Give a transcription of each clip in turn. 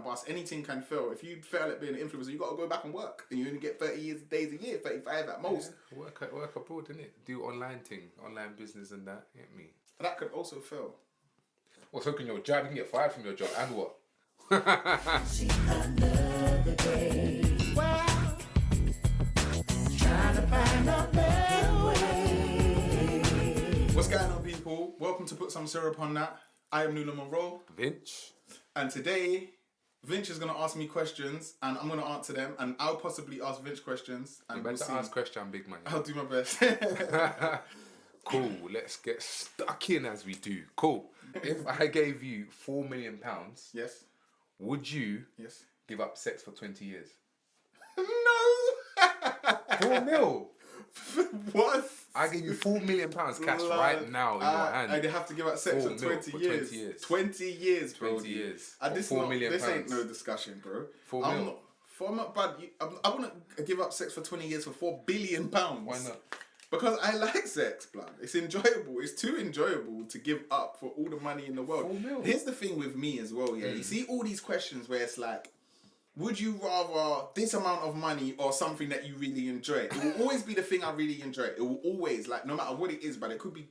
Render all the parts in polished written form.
bus, anything can fail. If you fail at being an influencer, you got to go back and work. And you only get 30 days a year, 35 at most. Yeah. Work abroad, innit? Do online business and that. Get me. That could also fail. Well, so can your job. You can get fired from your job and what? See another day. Well, trying to find a better way. What's going on, people? Welcome to Put Some Syrup on That. I am Nula Monroe. Vince. And today, Vince is going to ask me questions and I'm going to answer them. And I'll possibly ask Vince questions. And You better ask question, big man. I'll do my best. Cool. Let's get stuck in as we do. Cool. If I gave you £4 million, Yes. would you Yes. give up sex for 20 years? No! 4 mil. What? I give you £4 million cash right now in your hand. I'd have to give up sex for 20 years. 20 years. 20 years, bro. 20 years. This, For £4 million. This ain't no discussion, bro. 4 I'm mil. not, I'm not bad. I wouldn't give up sex for 20 years for £4 billion. Why not? Because I like sex, blood. It's enjoyable. It's too enjoyable to give up for all the money in the world. 4 mil. Here's the thing with me as well, yeah. You see all these questions where it's like, would you rather this amount of money or something that you really enjoy? It will always be the thing I really enjoy. It will always, like, no matter what it is, but it could be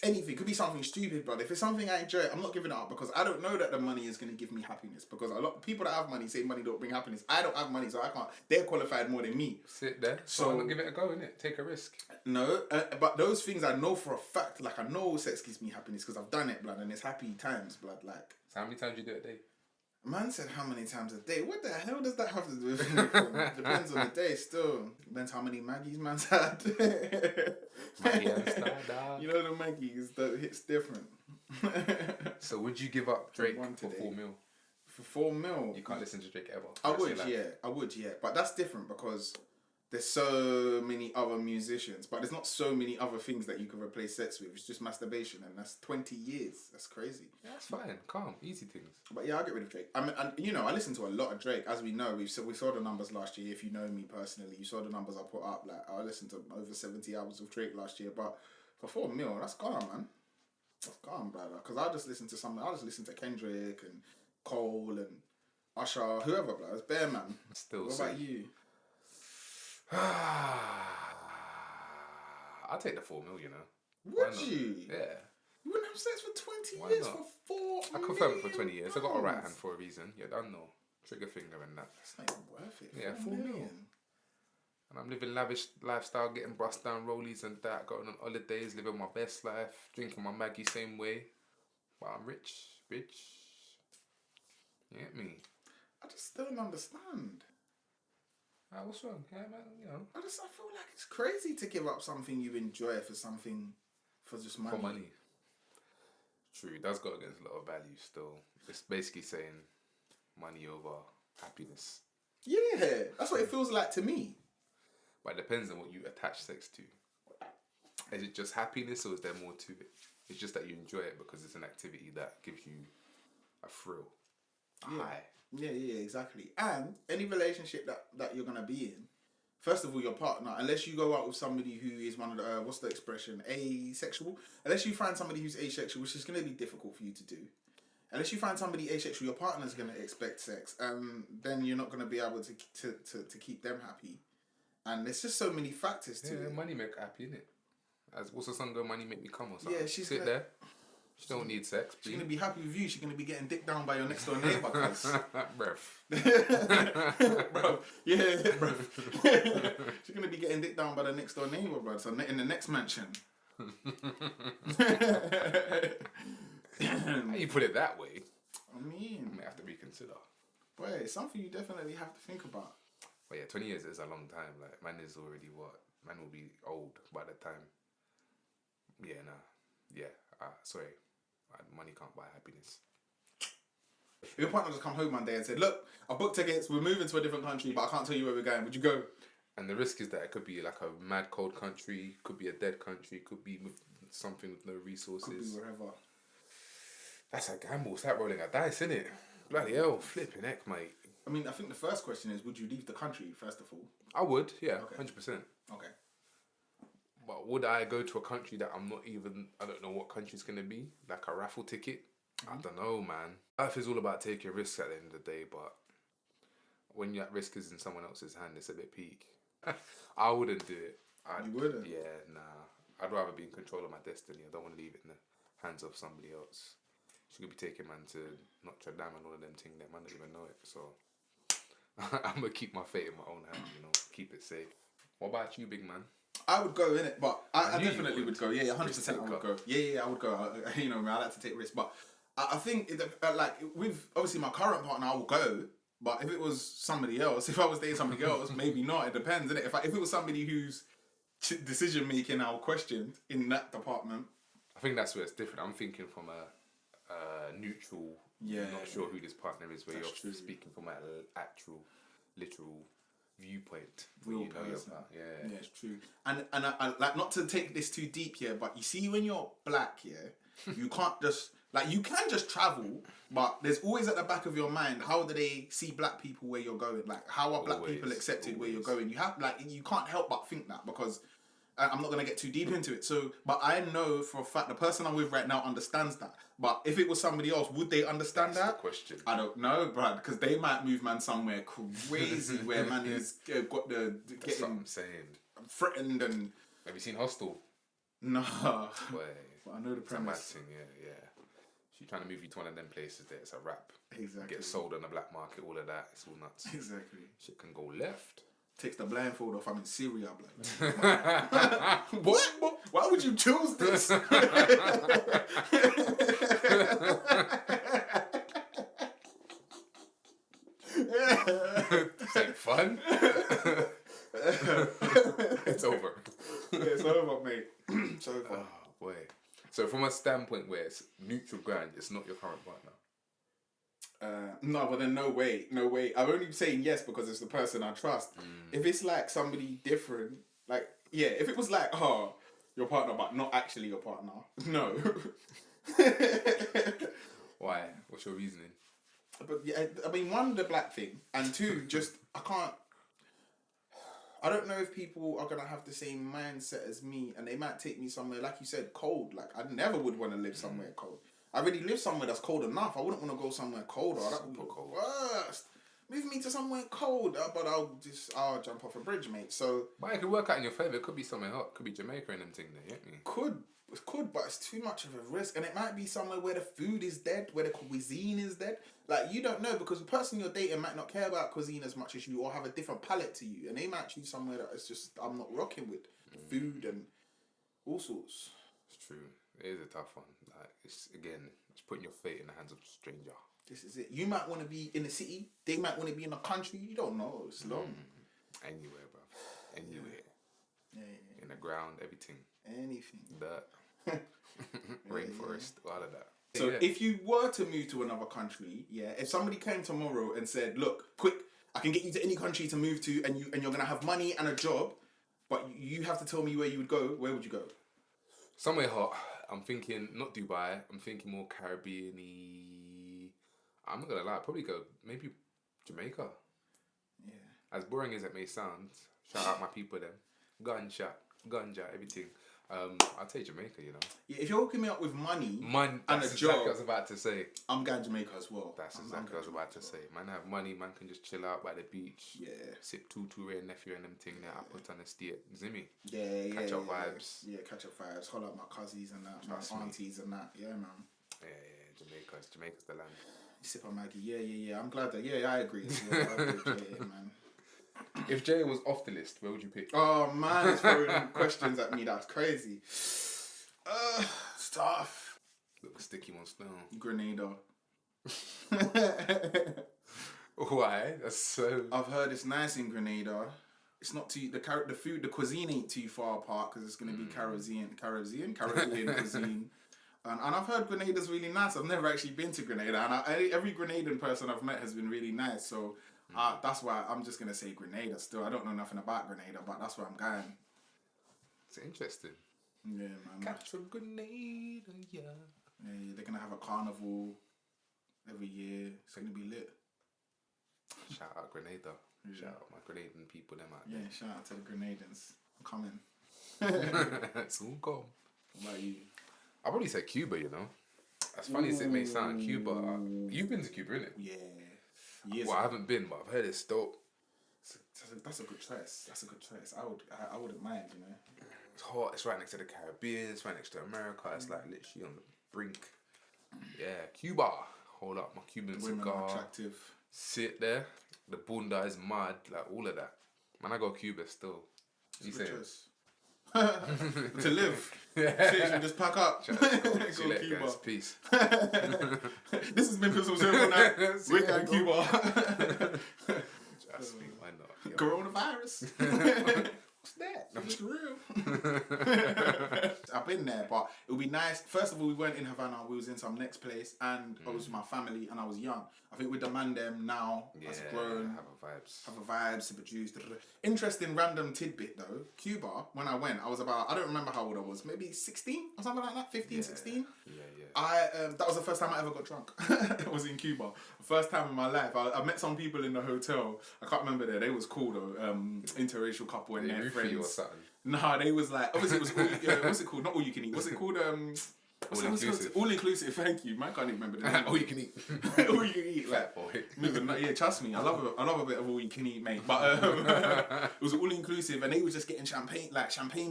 anything. It could be something stupid, but if it's something I enjoy, I'm not giving it up because I don't know that the money is going to give me happiness. Because a lot of people that have money say money don't bring happiness. I don't have money, so I can't. They're qualified more than me. Sit there. So- So why not give it a go, innit? Take a risk. No, but those things I know for a fact. Like, I know sex gives me happiness because I've done it, blood, and it's happy times, blood. Like, So how many times you do it a day? man said how many times a day? What the hell does that have to do with anything? Depends on the day still. Depends how many Maggies man's had. Maggie and Star, dog. You know the Maggies, the hit's different. So would you give up Drake One for today. 4 mil? For 4 mil. You can't listen to Drake ever. I Rest of would, your life. yeah. I would, yeah. But that's different because there's so many other musicians. But there's not so many other things that you can replace sex with. It's just masturbation and that's 20 years. That's crazy. Yeah, that's fine. Calm. Easy things. But yeah, I'll get rid of Drake. I mean, and you know, I listen to a lot of Drake. As we know, we saw the numbers last year. If you know me personally, you saw the numbers I put up. Like, I listened to over 70 albums of Drake last year. But for 4 mil, that's gone, man. That's gone, brother. Because I'll just listen to Kendrick and Cole and Usher, whoever, bro. It's bare, man. Still What sick. about you? I'll take the 4 mil, you know. Would not? you? Yeah. You wouldn't have sex for 20 Why years not? for 4 I confirm it for million 20 years. I got a right hand pounds? for a reason. You don't know. Trigger finger and that. That's not even worth it. Yeah, 4 million. mil. And I'm living lavish lifestyle, getting bust down rollies and that, going on holidays, living my best life, drinking my Maggie same way. But I'm rich. You get me? I just don't understand. What's wrong? Yeah, man, you know. I feel like it's crazy to give up something you enjoy for something for just money. For money. True, it does go against a lot of values still. It's basically saying money over happiness. Yeah, that's what it feels like to me. But it depends on what you attach sex to. Is it just happiness or is there more to it? It's just that you enjoy it because it's an activity that gives you a thrill, a high. Yeah, exactly. And any relationship that you're gonna be in, first of all, your partner, unless you go out with somebody who is one of the what's the expression, asexual. Unless you find somebody who's asexual, which is gonna be difficult for you to do. Unless you find somebody asexual, your partner's gonna expect sex, then you're not gonna be able to keep them happy. And there's just so many factors to Yeah, it. money make happy, innit? As what's the song go? Money make me come or something. Yeah, she's sit gonna- there. She don't need sex. She's gonna be happy with you. She's gonna be getting dick down by your next door neighbor, cuz. Breath. Bro, yeah, bro. She's gonna be getting dick down by the next door neighbor, bro. So in the next mansion. How you put it that way? I mean, I may have to reconsider. boy, it's something you definitely have to think about. But yeah, 20 years is a long time. Like, man is already what? Man will be old by the time. Yeah, nah. Yeah, sorry. Money can't buy happiness. If your partner just come home one day and said, "Look, I booked tickets. We're moving to a different country, but I can't tell you where we're going. Would you go?" And the risk is that it could be like a mad cold country, could be a dead country, could be with something with no resources. Could be wherever. That's a gamble. It's like rolling a dice, innit? Bloody hell, flipping heck, mate. I mean, I think the first question is, would you leave the country first of all? I would, yeah, Okay. 100%. Okay. But would I go to a country that I'm not even, I don't know what country it's going to be? Like a raffle ticket? I don't know, man. Life is all about taking risks at the end of the day, but when that risk is in someone else's hand, it's a bit peak. I wouldn't do it. You wouldn't? Yeah, nah. I'd rather be in control of my destiny. I don't want to leave it in the hands of somebody else. She could be taking man to Notre Dame and all of them things. That man don't even know it. So I'm gonna keep my fate in my own hands. You know, keep it safe. What about you, big man? I would go in it, but I knew you definitely would go. Yeah, 100%. I would go. Yeah, I would go. You know, I like to take risks, but I think like with obviously my current partner, I will go. But if it was somebody else, if I was dating somebody else, maybe not. It depends, innit? If it was somebody whose decision making I questioned in that department, I think that's where it's different. I'm thinking from a neutral, not sure who this partner is, where you're speaking from an actual, literal viewpoint. Real you know person. yeah, it's true. And I like, not to take this too deep here, but you see when you're black, you can't just like, you can just travel, but there's always at the back of your mind, how do they see black people where you're going? Like, how are black people accepted where you're going? You have like, you can't help but think that, because I'm not gonna get too deep into it. So, but I know for a fact the person I'm with right now understands that. But if it was somebody else, would they understand that? The question. I don't know, Brad, because they might move man somewhere crazy where man is got the That's what getting I'm saying. threatened and. Have you seen Hostel? No. Boy, But I know the it's a mad premise. thing, yeah. She's trying to move you to one of them places there. It's a wrap. Exactly. Get sold on the black market, all of that. It's all nuts. Exactly. Shit can go left. Takes the blindfold off. I'm in Syria, blood. What? Why would you choose this? This ain't fun. It's over. It's over, mate. It's over. Oh, boy. So from a standpoint where it's neutral ground, it's not your current partner. No, but then no way. I'm only saying yes because it's the person I trust. If it's like somebody different, like, yeah, if it was like, oh, your partner, but not actually your partner, no. Why? What's your reasoning? But yeah, I mean, one, the black thing, and two, just, I don't know if people are gonna have the same mindset as me, and they might take me somewhere, like you said, cold. Like, I never would want to live somewhere cold. I already live somewhere that's cold enough. I wouldn't want to go somewhere colder. That would be Super cold. worst. Move me to somewhere cold, but I'll jump off a bridge, mate. So But it could work out in your favour. It could be somewhere hot. Could be Jamaica and them thing there, you get me? could, but it's too much of a risk, and it might be somewhere where the food is dead, where the cuisine is dead. Like, you don't know, because the person you're dating might not care about cuisine as much as you, or have a different palate to you, and they might choose somewhere that is just I'm not rocking with food and all sorts. It's true. It is a tough one. Like, it's putting your fate in the hands of a stranger. This is it. You might want to be in the city. They might want to be in the country. You don't know. It's long. Anywhere, bruv. Anywhere. Yeah. In the ground, everything. Anything. Dirt. Rainforest, all of that. So Yeah. if you were to move to another country, if somebody came tomorrow and said, look, quick, I can get you to any country to move to, and you're going to have money and a job, but you have to tell me where you would go, where would you go? Somewhere hot. I'm thinking, not Dubai, I'm thinking more Caribbean-y. I'm not gonna lie, I'd probably go maybe Jamaica. Yeah. As boring as it may sound, shout out my people them. Ganja, everything. I'd say Jamaica, you know. Yeah, if you're hooking me up with money Man, and that's a exactly job, what I was about to say. I'm going Jamaica as well. That's I'm exactly what I was about to say. Man have money, man can just chill out by the beach. Yeah. Sip two Ray nephew and them thing there. I put on a state. Zimmy. Yeah. Catch up vibes. Yeah, catch up vibes. Holler at my cousins and that, Trust my me. aunties and that. Yeah, man. Yeah, Jamaica's the land. Sip on Maggie. Yeah. I'm glad that. Yeah, I agree as well. I agree, yeah, man. If Jay was off the list, where would you pick? Oh man, it's throwing questions at me. That's crazy. It's tough. Little sticky one still. Grenada. Why? That's so. I've heard it's nice in Grenada. It's not too the cuisine ain't too far apart because it's gonna be Caribbean cuisine. And I've heard Grenada's really nice. I've never actually been to Grenada, and every Grenadian person I've met has been really nice. So that's why I'm just gonna say Grenada. Still, I don't know nothing about Grenada, but that's where I'm going. It's interesting. Yeah, man. Catch a grenade, yeah. Yeah, they're gonna have a carnival every year. It's gonna be lit. Shout out Grenada. Yeah. Shout out my Grenadian people, them out Yeah, shout out to the Grenadans. I'm coming. there. Soon come. What about you? I'd probably say Cuba, you know. As funny as it may sound, Cuba. You've been to Cuba, innit? Yeah. Years Well, ago. I haven't been, but I've heard it's dope. That's a good choice. That's a good choice. I wouldn't mind, you know. It's hot. It's right next to the Caribbean. It's right next to America. It's like literally on the brink. Yeah, Cuba. Hold up, my Cuban Women are cigar. attractive. Sit there. The bunda is mad. Like all of that. Man, I go Cuba still. You Good saying? choice. To live. Seriously, just pack up. Go Go let Cuba. guys. Peace. This has been Pistol Zero Night. Rick and Cuba. Just me, why not? Yo. Coronavirus. What's that? It's real. I've been there, but it would be nice. First of all, we weren't in Havana. We was in some next place, and I was with my family, and I was young. I think with the man them now, as grown, Have have a vibe, sip of juice. Interesting random tidbit though. Cuba, when I went, I was about, I don't remember how old I was, maybe 16 or something like that, 15, 16. Yeah. That was the first time I ever got drunk. I was in Cuba. First time in my life. I met some people in the hotel. I can't remember there. They was cool though. Interracial couple and their friends. Or something. Nah, they was like, obviously it was all, what's it called? Not all you can eat. What's it called? All inclusive. All inclusive. Thank you. Man, can't even remember the name. All you can eat. All you can eat. Like, yeah, trust me. I love a bit of all you can eat, mate. But it was all inclusive, and they was just getting champagne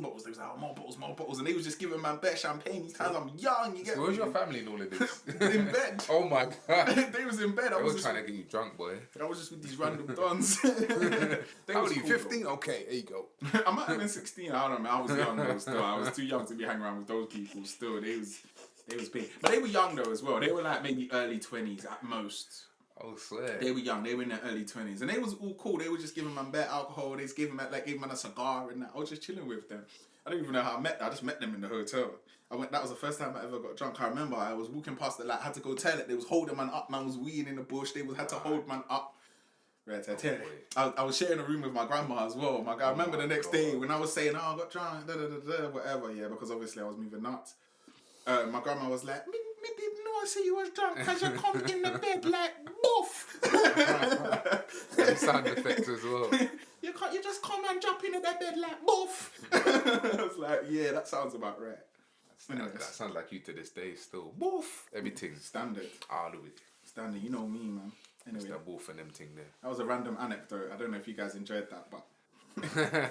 bottles. They was like, oh, more bottles, and they was just giving man better champagne. These times I'm young. You get. So where's your family in all of this? In bed. Oh my god. They was in bed. I was trying to get you drunk, boy. I was just with these random dons. How old are you? 15? Okay, there you go. I might have been 16. I don't know. I was young though. Still, I was too young to be hanging around with those people. Still, they was big, but they were young though as well. They were like maybe early 20s at most. Oh, swear. They were young. They were in their early 20s, and they was all cool. They were just giving man better alcohol. They was giving man a cigar and that. I was just chilling with them. I don't even know how I met them. I just met them in the hotel. That was the first time I ever got drunk. I remember I was walking past the had to go toilet. They was holding man up. Man was weeing in the bush. They had to hold man up. Right, I was sharing a room with my grandma as well. I remember the next day when I was saying, "Oh, I got drunk," whatever. Yeah, because obviously I was moving nuts. My grandma was like, "Me didn't know I see you was drunk because you come in the bed like boof." And sound effects as well. You just come and jump into that bed like boof. I was like, yeah, that sounds about right. That sounds like you to this day still. Boof. Everything. Standard. All of it. Standard. You know me, man. Anyway. It's that wolf and them thing there. That was a random anecdote. I don't know if you guys enjoyed that, but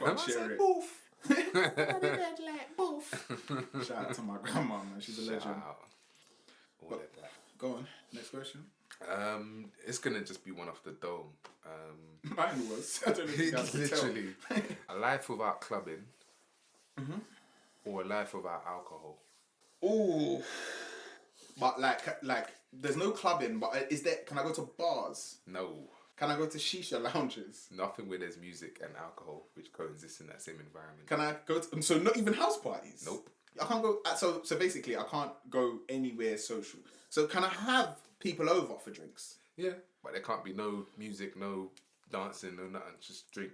I'll share it. Boof. Shout out to my grandma, man. She's a legend. Out. All of that. Go on. Next question. It's gonna just be one off the dome. Mine was. I don't know if you guys can literally a life without clubbing, or a life without alcohol. Ooh. But like, there's no clubbing. But is there? Can I go to bars? No. Can I go to shisha lounges? Nothing where there's music and alcohol, which coexist in that same environment. Can I go to? So not even house parties. Nope. I can't go. So basically, I can't go anywhere social. So can I have people over for drinks? Yeah, but there can't be no music, no dancing, no nothing. Just drink.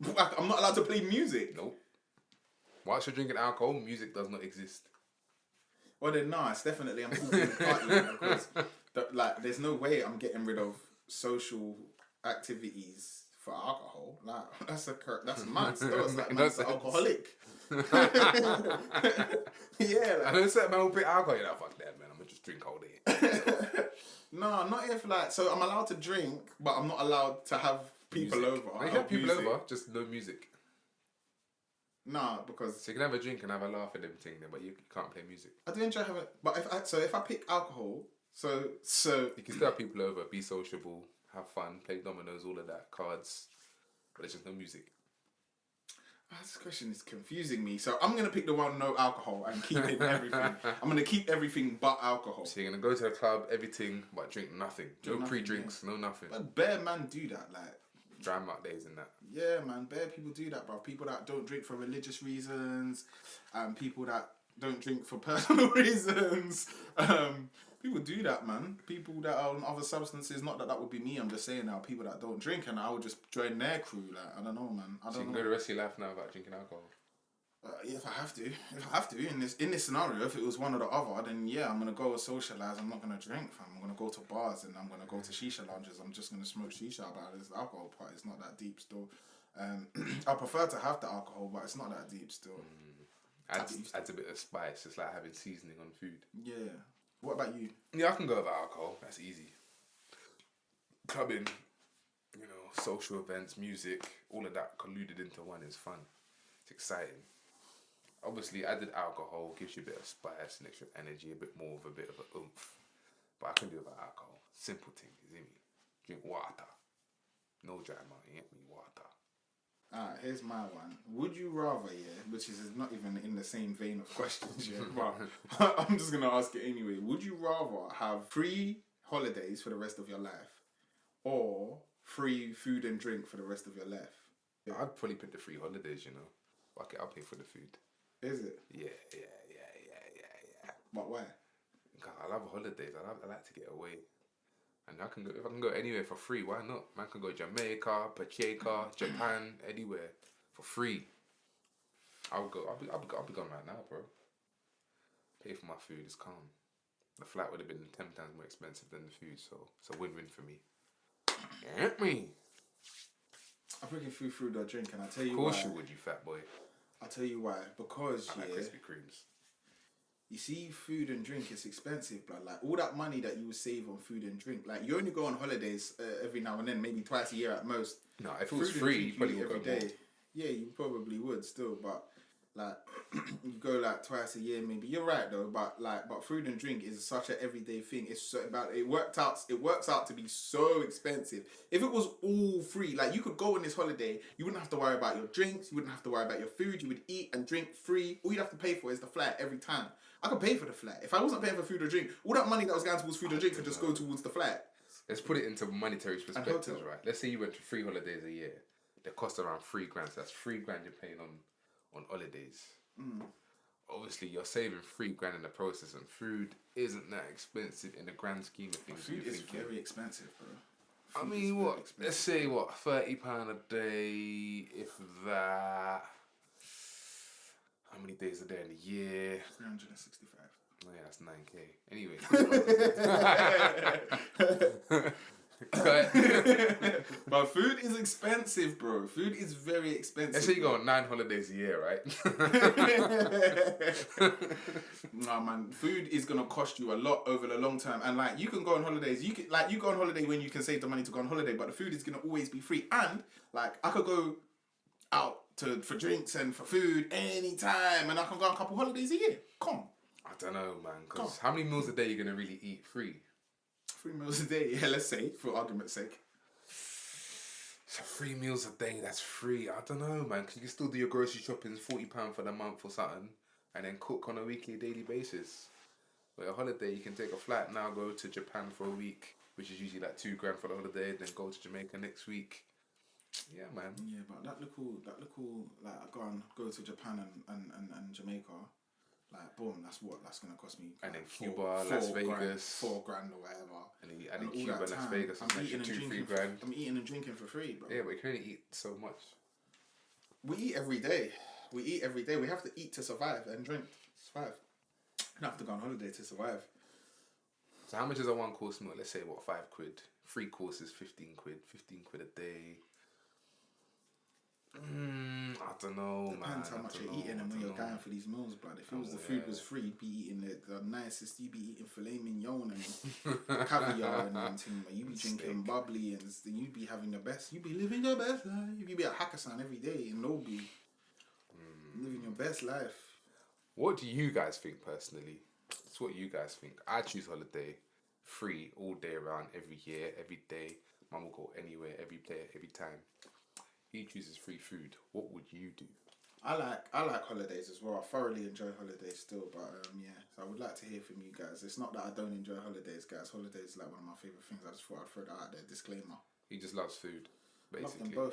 I'm not allowed to play music. Nope. Whilst you're drinking alcohol, music does not exist. Well then, no, it's definitely I'm talking partying because there's no way I'm getting rid of social activities for alcohol. Like that's mad. Still, it's like man's an alcoholic. Yeah, like, I know certain man will pick alcohol. You're like, fuck that, man. I'm gonna just drink all day. No, not if so I'm allowed to drink, but I'm not allowed to have people music. over. No, you can have people over, just no music. Nah, because so you can have a drink and have a laugh at them thing, but you can't play music. I do enjoy having. But if I pick alcohol, so you can still have people over, be sociable, have fun, play dominoes, all of that, cards, but there's just no music. This question is confusing me. So I'm gonna pick the one no alcohol and keep in everything. I'm gonna keep everything but alcohol. So you're gonna go to the club, everything, but drink nothing. No pre-drinks, yeah. no nothing. But bare man do that, like. Dram out days and that. Yeah, man, bare people do that, bro. People that don't drink for religious reasons, people that don't drink for personal reasons. People do that, man. People that are on other substances, not that would be me, I'm just saying now, people that don't drink, and I would just join their crew, like, I don't know, man. So you can go the rest of your life now without drinking alcohol? Yeah, if I have to, in this scenario, if it was one or the other, then yeah, I'm gonna go socialise. I'm not gonna drink, fam. I'm gonna go to bars and I'm gonna go to shisha lounges. I'm just gonna smoke shisha. But this alcohol part is not that deep still. I prefer to have the alcohol, but it's not that deep still. Adds a bit of spice. It's like having seasoning on food. Yeah, What about you? Yeah, I can go with alcohol. That's easy. Clubbing, you know, social events, music, all of that colluded into one is fun. It's exciting. Obviously, added alcohol gives you a bit of spice and extra energy, a bit more of a bit of a oomph. But I can do without alcohol. Simple thing, you see me? Drink water. No dry mouth, you get me? Water. Alright, here's my one. Would you rather, which is not even in the same vein of questions, but I'm just gonna ask it anyway. Would you rather have free holidays for the rest of your life, or free food and drink for the rest of your life? I'd probably pick the free holidays, you know. Fuck it, I'll pay for the food. Is it? Yeah. But why? God, I love holidays. I like to get away. And I can go, if I can go anywhere for free, why not? Man can go Jamaica, Pacheco, Japan, anywhere for free. I'll go. I'll be gone right now, bro. Pay for my food. It's calm. The flight would have been 10 times more expensive than the food, so it's a win-win for me. Get me. I'm picking food or drink, and I tell you why. Of course you would, you fat boy. I'll tell you why. Because I like Krispy Kremes. You see, food and drink is expensive, blood. Like, all that money that you would save on food and drink, like, you only go on holidays every now and then, maybe twice a year at most. No, if it was free, you probably would go every day. more. Yeah, you probably would still, but like, you go like twice a year, maybe. You're right though, but food and drink is such an everyday thing. It's so it works out to be so expensive. If it was all free, like, you could go on this holiday, you wouldn't have to worry about your drinks, you wouldn't have to worry about your food, you would eat and drink free. All you'd have to pay for is the flight every time. I could pay for the flight. If I wasn't paying for food or drink, all that money that was going towards food or drink could just go towards the flight. Let's put it into monetary perspectives, right? Let's say you went to 3 holidays a year. They cost around $3 grand. So that's $3 grand you're paying on holidays. Obviously, you're saving $3 grand in the process, and food isn't that expensive in the grand scheme of things. Food is very expensive, bro. I mean, what? Let's say what? £30 a day, if that. How many days are there in a year? 365. Oh yeah, that's 9k. Anyway. But food is expensive, bro. Food is very expensive. Let's say you go on 9 holidays a year, right? Nah, man. Food is gonna cost you a lot over the long term. And like, you can go on holidays. You go on holiday when you can save the money to go on holiday. But the food is gonna always be free. And like, I could go out for drinks and for food anytime, and I can go on a couple holidays a year. Come. I don't know, man. Because how many meals a day are you gonna really eat free? 3 meals a day, yeah, let's say, for argument's sake. So 3 meals a day, that's free. I don't know, man. Cause you can still do your grocery shopping, £40 for the month or something, and then cook on a weekly, daily basis. With a holiday, you can take a flight now, go to Japan for a week, which is usually like $2 grand for the holiday, then go to Jamaica next week. Yeah, man. Yeah, but that little, like, go to Japan and Jamaica. Like, boom, that's gonna cost me. And then Cuba, Las Vegas. $4 grand or whatever. And then Cuba, Las Vegas, it's like 2-3 grand. I'm eating and drinking for free, bro. Yeah, but you can only eat so much. We eat every day. We have to eat to survive and drink to survive. You don't have to go on holiday to survive. So how much is a 1 course meal? Let's say, what, 5 quid? 3 courses, 15 quid. 15 quid a day. I don't know, Depends how much you're eating and when you're going for these meals, blood. If the food was free, you'd be eating the nicest. You'd be eating filet mignon and caviar and thing. You'd be drinking bubbly and you'd be having the best. You'd be living your best life. You'd be at Hakkasan every day in Nobi, living your best life. What do you guys think personally? That's what you guys think. I choose holiday, free all day around, every year, every day. Mum will go anywhere, every day, every time. He chooses free food. What would you do? I like holidays as well. I thoroughly enjoy holidays still, but yeah. So I would like to hear from you guys. It's not that I don't enjoy holidays, guys. Holidays is like one of my favorite things. I just thought I'd throw that out there. Disclaimer. He just loves food, basically. I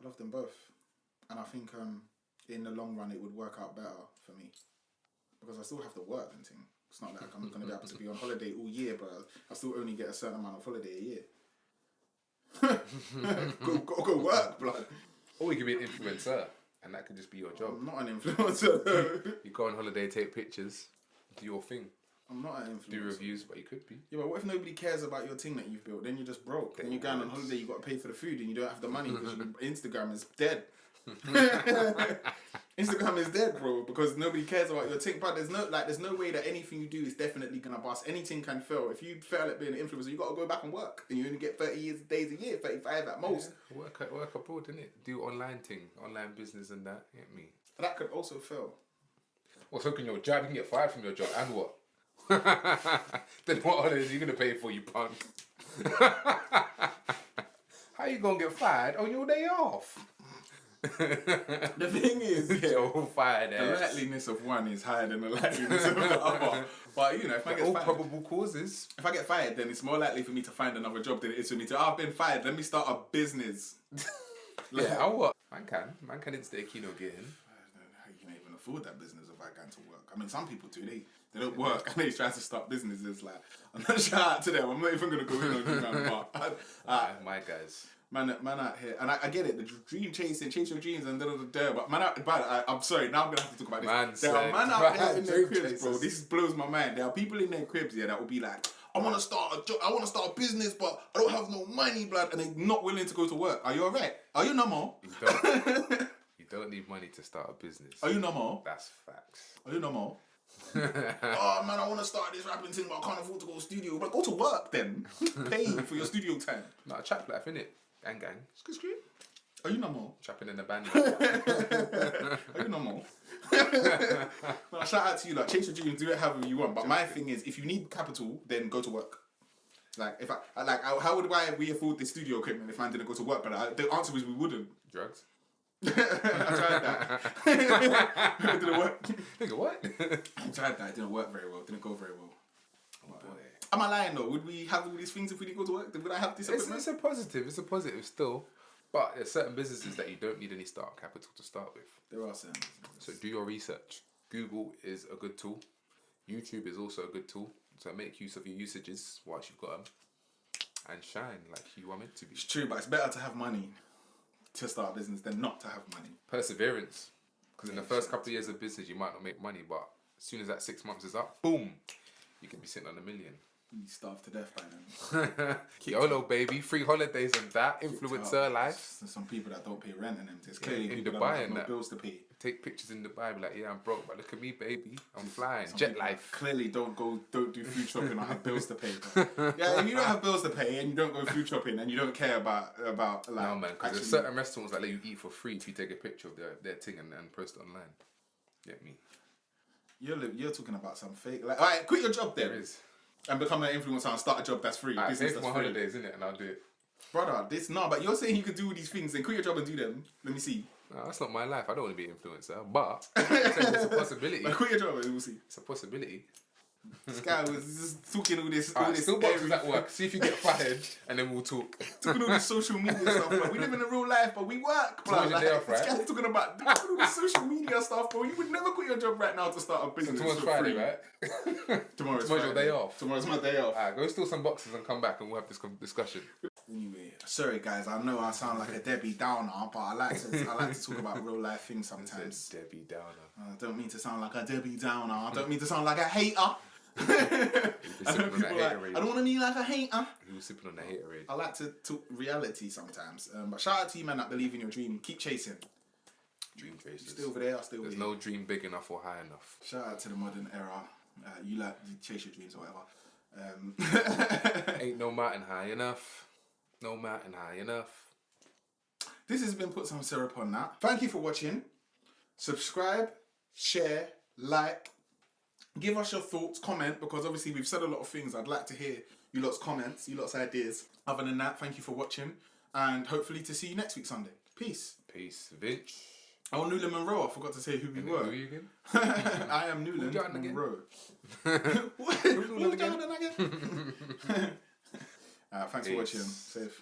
love them both, and I think in the long run it would work out better for me because I still have to work and thing. It's not like I'm gonna be able to be on holiday all year, but I still only get a certain amount of holiday a year. go work, blood. Or you could be an influencer, and that could just be your job. I'm not an influencer though. You go on holiday, take pictures, do your thing. I'm not an influencer. Do reviews, but you could be. Yeah, but what if nobody cares about your thing that you've built? Then you're just broke. Then you're going on holiday, you got to pay for the food, and you don't have the money because your Instagram is dead. Instagram is dead, bro, because nobody cares about your thing. But there's no way that anything you do is definitely gonna bust. Anything can fail. If you fail at being an influencer, you gotta go back and work, and you only get 30 days a year, 35 at most. Yeah. Work abroad, innit? Do online business and that. Get me. That could also fail. Well, so can your job? You can get fired from your job, and what? Then what others are you gonna pay for, you punk? How you gonna get fired on your day off? The thing is, Joe fired the likeliness of one is higher than the likeliness of the other. But you know, if I get all fired, probable causes. if I get fired, then it's more likely for me to find another job than it is for me to. I've been fired. Let me start a business. Yeah, I what? Man can insta a kino get in. How you can even afford that business if I go to work? I mean, some people do. They don't work and they try to start businesses. Like, I'm not shout out to them. I'm not even gonna go in on you, man. But My guys. man out here, and I get it. The dream chasing, chase your dreams, and but man out. But I'm sorry. Now I'm gonna have to talk about this. There are man out there in their cribs, bro. This blows my mind. There are people in their cribs, that will be like, I want to start a job. I want to start a business, but I don't have no money, blood, and they're not willing to go to work. Are you alright? Are you normal? You don't need money to start a business. Are you normal? That's facts. Are you normal? Oh man, I want to start this rapping thing, but I can't afford to go to studio. But go to work then. Pay for your studio time. Not a trap life, innit? Gang. Are you normal? Trapping in the band. Are you normal? Well, shout out to you, like, chase your dreams, do it however you want. But my thing is, if you need capital, then go to work. Like, if how would we afford the studio equipment if man didn't go to work? But the answer is we wouldn't. Drugs. I tried that. It didn't work. Nigga, what? I tried that. It didn't work very well. It didn't go very well. Oh, boy. Am I lying though? Would we have all these things if we didn't go to work? Would I have this equipment? It's a positive. It's a positive still. But there's certain businesses that you don't need any start capital to start with. There are certain. So do your research. Google is a good tool. YouTube is also a good tool. So make use of your usages whilst you've got them. And shine like you are meant to be. It's true, but it's better to have money to start a business than not to have money. Perseverance. Because in the first couple of years of business, you might not make money, but as soon as that 6 months is up, boom, you can be sitting on $1 million. You starve to death by then. YOLO, baby. Free holidays and that. Influencer life. There's some people that don't pay rent and them. There's clearly in people Dubai that have and no that. bills to pay. Take pictures in Dubai, be like, yeah, I'm broke, but look at me, baby. I'm flying. Some Jet people life. Clearly don't do food shopping or have bills to pay. Yeah, if you don't have bills to pay and you don't go food shopping and you don't care about like... No, man, because there's certain restaurants that let you eat for free if you take a picture of their thing and post it online. Get me? You're talking about some fake... Like, all right, quit your job then. There is. And become an influencer and start a job that's free. I pay Business for that's my free. holidays, innit? And I'll do it. Brother, but you're saying you could do all these things, then quit your job and do them. Let me see. No, that's not my life. I don't want to be an influencer, but it's a possibility. Like, quit your job and we'll see. It's a possibility. This guy was just talking all this. Alright, still boxes at work. See if you get fired, and then we'll talk. Talking all this social media stuff. Like, we live in a real life, but we work. Tomorrow's your day off, This right? guy's talking about all this social media stuff, bro. You would never quit your job right now to start a So business. tomorrow's for Friday, free. right? Tomorrow's your Friday. day off. Tomorrow's my day off. Alright, go steal some boxes and come back, and we'll have this discussion. Anyway, sorry guys, I know I sound like a Debbie Downer, but I like to talk about real life things sometimes. Debbie Downer. I don't mean to sound like a Debbie Downer. I don't mean to sound like a hater. I don't want to be like a hater. He was sipping on the haterade. I like to talk reality sometimes. But shout out to you, man, that believe in your dream. Keep chasing. Dream chasers. Still over there, still over There's here. no dream big enough or high enough. Shout out to the modern era. You chase your dreams or whatever. Ain't no mountain high enough. No mountain high enough. This has been Put Some Syrup on That. Thank you for watching. Subscribe, share, like. Give us your thoughts, comment, because obviously we've said a lot of things. I'd like to hear you lot's comments, you lot's ideas. Other than that, thank you for watching. And hopefully to see you next week Sunday. Peace. Peace, Vince. Oh, Newland Monroe. I forgot to say who we were. Who are you again? I am Newland Jordan again? Monroe. Who's Who's Jordan again? Thanks for watching. Peace. Safe.